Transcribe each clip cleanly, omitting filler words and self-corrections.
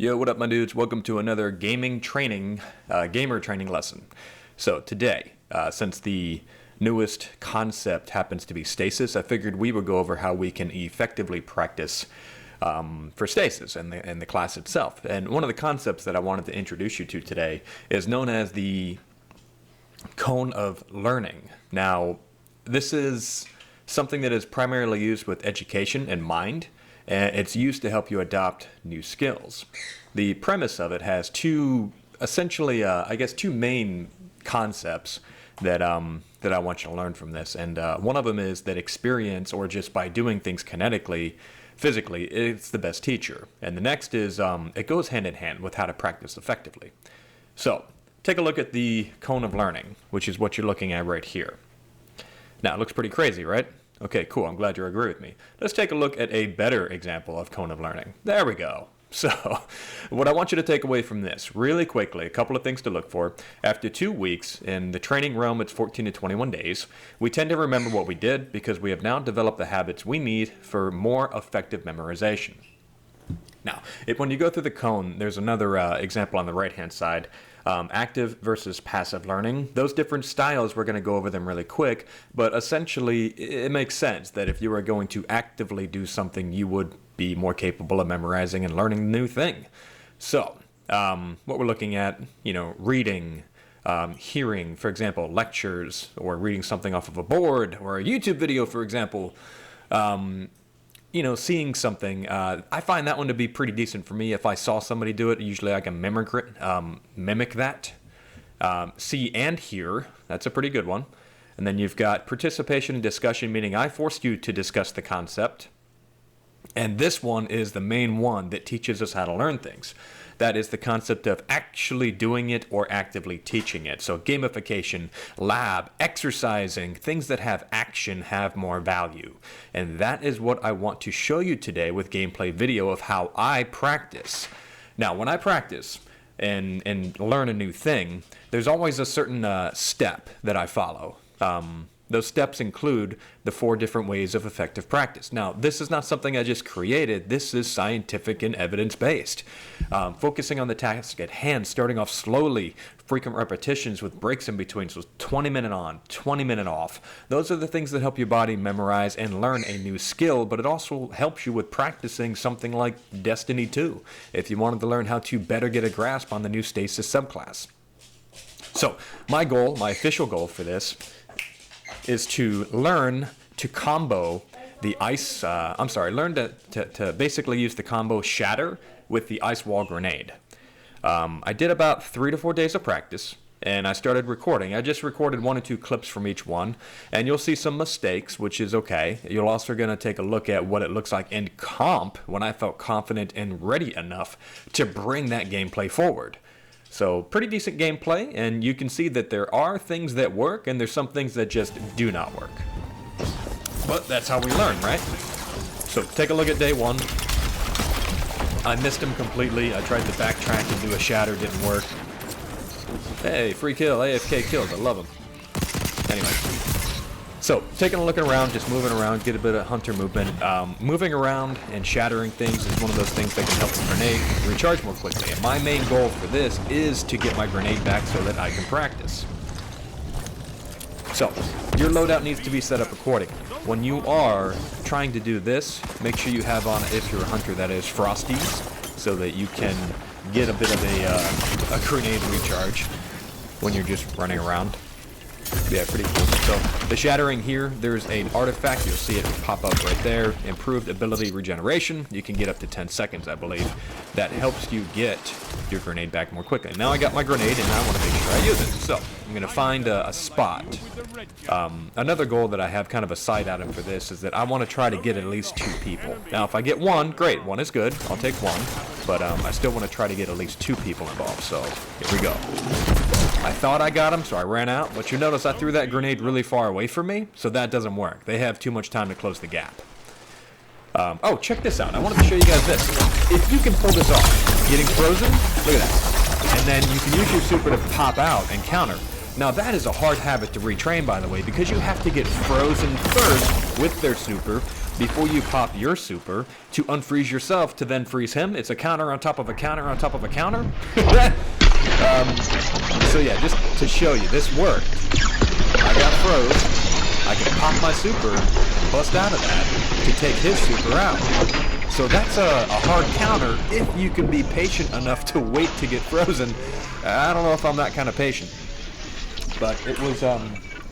Yo, what up, my dudes? Welcome to another gamer training lesson. So today, since the newest concept happens to be stasis, I figured we would go over how we can effectively practice for stasis in the class itself. And one of the concepts that I wanted to introduce you to today is known as the cone of learning. Now, this is something that is primarily used with education in mind. And it's used to help you adopt new skills. The premise of it has two main concepts that I want you to learn from this. And one of them is that experience, or just by doing things kinetically, physically, it's the best teacher. And the next is it goes hand in hand with how to practice effectively. So take a look at the cone of learning, which is what you're looking at right here. Now, it looks pretty crazy, right? Okay, cool. I'm glad you agree with me. Let's take a look at a better example of cone of learning. There we go. So, what I want you to take away from this, really quickly, a couple of things to look for. After 2 weeks, in the training realm, it's 14 to 21 days, we tend to remember what we did because we have now developed the habits we need for more effective memorization. Now, when you go through the cone, there's another example on the right-hand side. Active versus passive learning. Those different styles, we're going to go over them really quick, but essentially it makes sense that if you were going to actively do something, you would be more capable of memorizing and learning a new thing. So, what we're looking at, reading, hearing, for example, lectures, or reading something off of a board, or a YouTube video, for example, seeing something, I find that one to be pretty decent for me. If I saw somebody do it, usually I can mimic that. See and hear, that's a pretty good one. And then you've got participation and discussion, meaning I forced you to discuss the concept. And this one is the main one that teaches us how to learn things. That is the concept of actually doing it or actively teaching it. So gamification, lab, exercising, things that have action have more value. And that is what I want to show you today with gameplay video of how I practice. Now, when I practice and learn a new thing, there's always a certain step that I follow. Those steps include the 4 different ways of effective practice. Now, this is not something I just created. This is scientific and evidence-based. Focusing on the task at hand, starting off slowly, frequent repetitions with breaks in between. So 20-minute on, 20-minute off. Those are the things that help your body memorize and learn a new skill, but it also helps you with practicing something like Destiny 2, if you wanted to learn how to better get a grasp on the new Stasis subclass. So, my official goal for this is to learn to combo the learn to basically use the combo shatter with the ice wall grenade. I did about 3 to 4 days of practice, and I started recording. I just recorded 1 or 2 clips from each one, and you'll see some mistakes, which is okay. You're also going to take a look at what it looks like in comp when I felt confident and ready enough to bring that gameplay forward. So, pretty decent gameplay, and you can see that there are things that work, and there's some things that just do not work. But that's how we learn, right? So, take a look at day 1. I missed him completely. I tried to backtrack and do a shatter, didn't work. Hey, free kill, AFK kills, I love him. Anyway. So, taking a look around, just moving around, get a bit of hunter movement. Moving around and shattering things is one of those things that can help the grenade recharge more quickly. And my main goal for this is to get my grenade back so that I can practice. So, your loadout needs to be set up accordingly. When you are trying to do this, make sure you have on, if you're a hunter, that is Frosties, so that you can get a bit of a grenade recharge when you're just running around. Yeah, pretty cool. So, the shattering here, there's an artifact. You'll see it pop up right there. Improved ability regeneration. You can get up to 10 seconds, I believe. That helps you get your grenade back more quickly. Now I got my grenade, and I want to make sure I use it. So, I'm going to find a spot. Another goal that I have, kind of a side item for this, is that I want to try to get at least 2 people. Now, if I get 1, great. 1 is good. I'll take 1. But I still want to try to get at least 2 people involved. So, here we go. I thought I got him, so I ran out, but you notice I threw that grenade really far away from me, so that doesn't work. They have too much time to close the gap. Oh, check this out. I wanted to show you guys this. If you can pull this off, getting frozen, look at that. And then you can use your super to pop out and counter. Now that is a hard habit to retrain, by the way, because you have to get frozen first with their super before you pop your super to unfreeze yourself to then freeze him. It's a counter on top of a counter on top of a counter. So yeah, just to show you, this worked. I got froze. I can pop my super and bust out of that to take his super out. So that's a hard counter if you can be patient enough to wait to get frozen. I don't know if I'm that kind of patient, but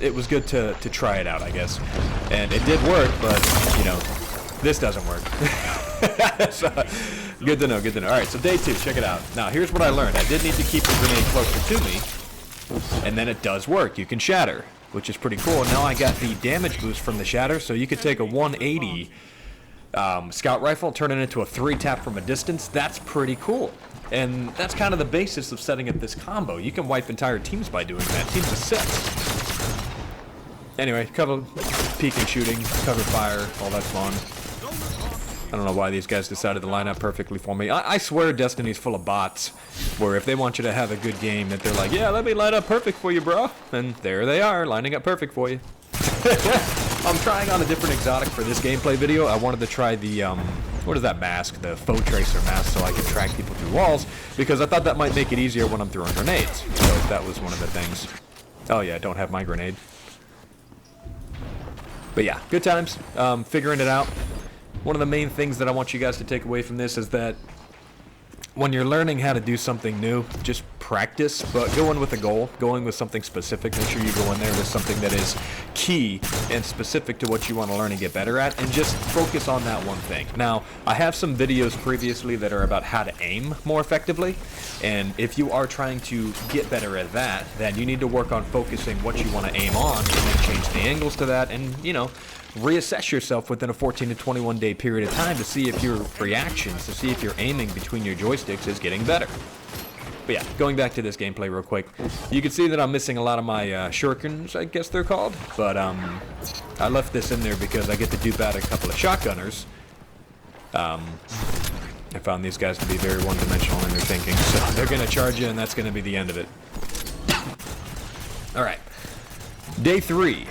it was good to try it out, I guess. And it did work, but you know, this doesn't work. So, good to know, good to know. All right, so day 2, check it out. Now here's what I learned. I did need to keep the grenade closer to me, and then it does work. You can shatter, which is pretty cool. Now I got the damage boost from the shatter, so you could take a 180 scout rifle and turn it into a 3-tap from a distance. That's pretty cool. And that's kind of the basis of setting up this combo. You can wipe entire teams by doing that. Teams of 6. Anyway, cover, peeking, shooting, cover fire, all that's fun. I don't know why these guys decided to line up perfectly for me. I swear Destiny's full of bots, where if they want you to have a good game, that they're like, yeah, let me line up perfect for you, bro. And there they are, lining up perfect for you. I'm trying on a different exotic for this gameplay video. I wanted to try the, what is that mask? The Foe Tracer mask, so I can track people through walls, because I thought that might make it easier when I'm throwing grenades. So that was one of the things. Oh yeah, I don't have my grenade. But yeah, good times, figuring it out. One of the main things that I want you guys to take away from this is that when you're learning how to do something new, just practice, but go in with a goal, go in with something specific. Make sure you go in there with something that is key and specific to what you want to learn and get better at, and just focus on that one thing. Now, I have some videos previously that are about how to aim more effectively, and if you are trying to get better at that, then you need to work on focusing what you want to aim on, and then change the angles to that, and, you know, reassess yourself within a 14 to 21 day period of time to see if your reactions, to see if your aiming between your joysticks is getting better. But yeah, going back to this gameplay real quick, you can see that I'm missing a lot of my shurikens, I guess they're called, but I left this in there because I get to dupe out a couple of shotgunners. I found these guys to be very one-dimensional in their thinking, so they're going to charge you, and that's going to be the end of it. Alright, day 3.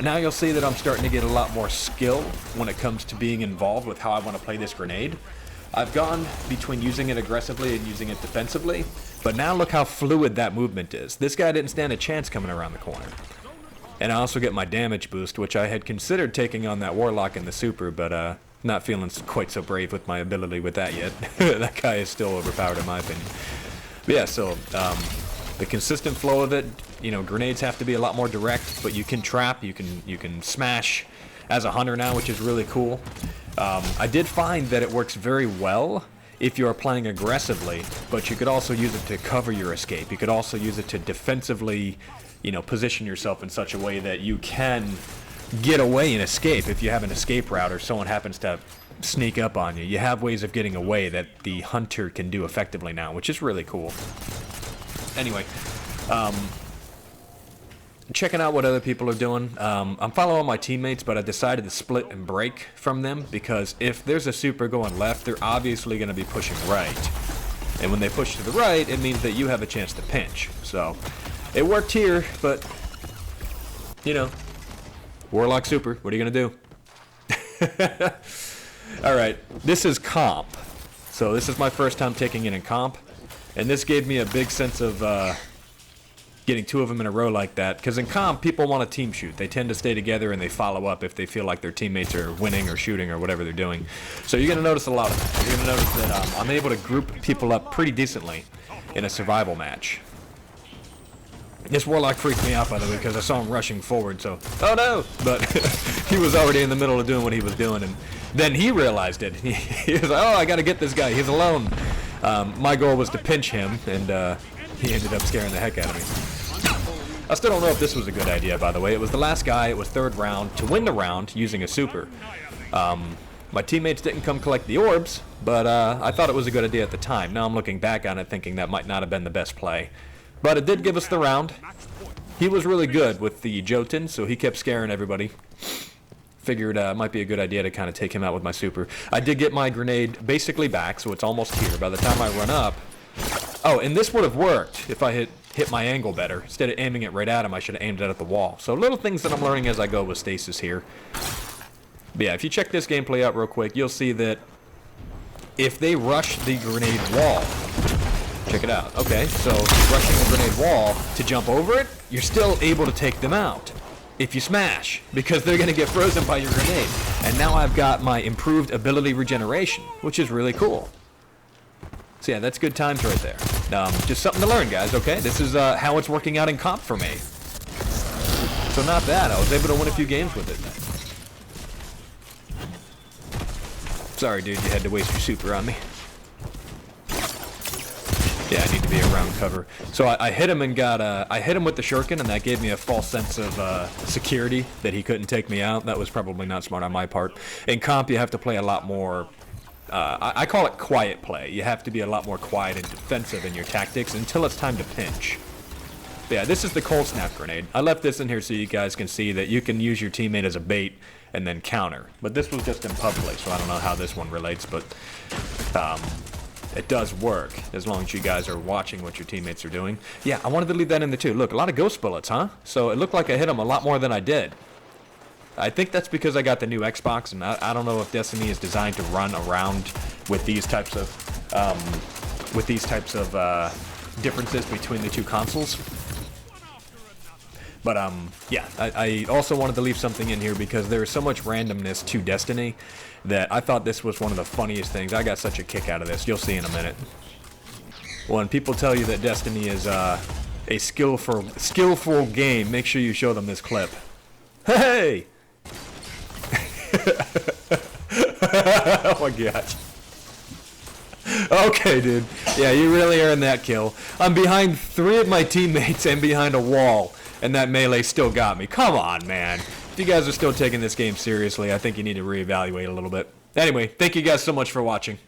Now you'll see that I'm starting to get a lot more skill when it comes to being involved with how I want to play this grenade. I've gone between using it aggressively and using it defensively, but now look how fluid that movement is. This guy didn't stand a chance coming around the corner. And I also get my damage boost, which I had considered taking on that Warlock in the super, but not feeling quite so brave with my ability with that yet. That guy is still overpowered in my opinion. But yeah, so the consistent flow of it, you know, grenades have to be a lot more direct, but you can trap, you can smash as a hunter now, which is really cool. I did find that it works very well if you are playing aggressively, but you could also use it to cover your escape. You could also use it to defensively, you know, position yourself in such a way that you can get away and escape if you have an escape route or someone happens to sneak up on you. You have ways of getting away that the hunter can do effectively now, which is really cool. Anyway, checking out what other people are doing. I'm following my teammates, but I decided to split and break from them because if there's a super going left, they're obviously going to be pushing right. And when they push to the right, it means that you have a chance to pinch. So it worked here, but, you know, Warlock super, what are you going to do? Alright, this is comp. So this is my first time taking it in comp. And this gave me a big sense of getting 2 of them in a row like that. Because in comp, people want to team shoot. They tend to stay together and they follow up if they feel like their teammates are winning or shooting or whatever they're doing. So you're going to notice a lot of that. You're going to notice that I'm able to group people up pretty decently in a survival match. This Warlock freaked me out, by the way, because I saw him rushing forward, so, oh no! But he was already in the middle of doing what he was doing, and then he realized it. He was like, oh, I gotta get this guy, he's alone. My goal was to pinch him, and he ended up scaring the heck out of me. I still don't know if this was a good idea, by the way. It was the last guy, it was 3rd round, to win the round using a super. My teammates didn't come collect the orbs, but I thought it was a good idea at the time. Now I'm looking back on it thinking that might not have been the best play. But it did give us the round. He was really good with the Jotun, so he kept scaring everybody. Figured it might be a good idea to kind of take him out with my super. I did get my grenade basically back, so it's almost here. By the time I run up... Oh, and this would have worked if I hit my angle better. Instead of aiming it right at him, I should have aimed it at the wall. So little things that I'm learning as I go with stasis here. But yeah, if you check this gameplay out real quick, you'll see that if they rush the grenade wall, check it out. Okay, so rushing the grenade wall to jump over it, you're still able to take them out if you smash, because they're going to get frozen by your grenade. And now I've got my improved ability regeneration, which is really cool. So yeah, that's good times right there. Just something to learn, guys, okay? This is how it's working out in comp for me. So not bad. I was able to win a few games with it. Sorry, dude, you had to waste your super on me. Yeah, I need to be around cover. So I hit him and I hit him with the shuriken, and that gave me a false sense of security that he couldn't take me out. That was probably not smart on my part. In comp, you have to play a lot more, I call it quiet play. You have to be a lot more quiet and defensive in your tactics until it's time to pinch. But yeah, this is the cold snap grenade. I left this in here so you guys can see that you can use your teammate as a bait and then counter. But this was just in public, so I don't know how this one relates, but it does work as long as you guys are watching what your teammates are doing. Yeah, I wanted to leave that in there too. Look, a lot of ghost bullets, huh? So it looked like I hit them a lot more than I did. I think that's because I got the new Xbox, and I don't know if Destiny is designed to run around with these types of differences between the two consoles. But yeah, I also wanted to leave something in here because there's so much randomness to Destiny that I thought this was one of the funniest things. I got such a kick out of this. You'll see in a minute. When people tell you that Destiny is a skillful game, make sure you show them this clip. Hey! Oh my gosh. Okay, dude. Yeah, you really earned that kill. I'm behind 3 of my teammates and behind a wall, and that melee still got me. Come on, man. If you guys are still taking this game seriously, I think you need to reevaluate a little bit. Anyway, thank you guys so much for watching.